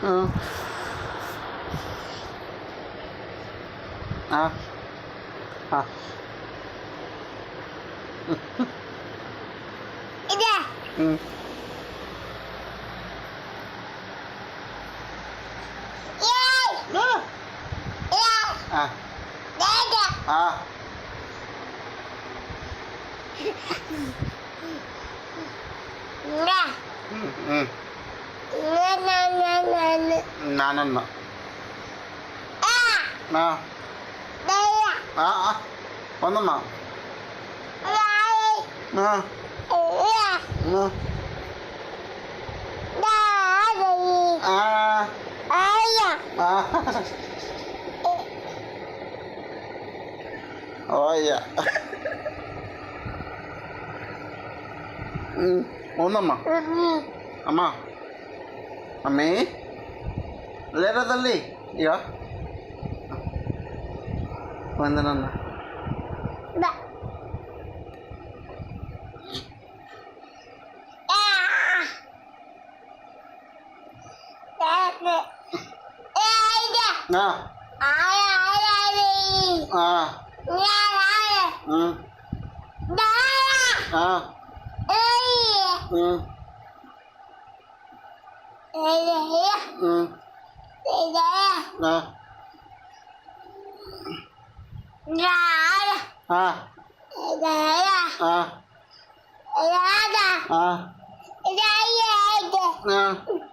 Ừ. À. À. Ừ. À. À. Ừ. Ừ. Nanan. À. À. Onama. À. Ừ. À. À. Oh iya. ಒಂದಮ್ಮ ಅಮ್ಮ ಅಮ್ಮಿ ಲೇರದಲ್ಲಿ ಈಗ ವಂದನನ್ನ ಹಾಂ ಹಾಂ ಹ್ಞೂ ಹಾಂ ಹ್ಞೂ ಹ್ಞೂ ಹಾಂ ಹಾಂ ಹಾಂ ಹಾಂ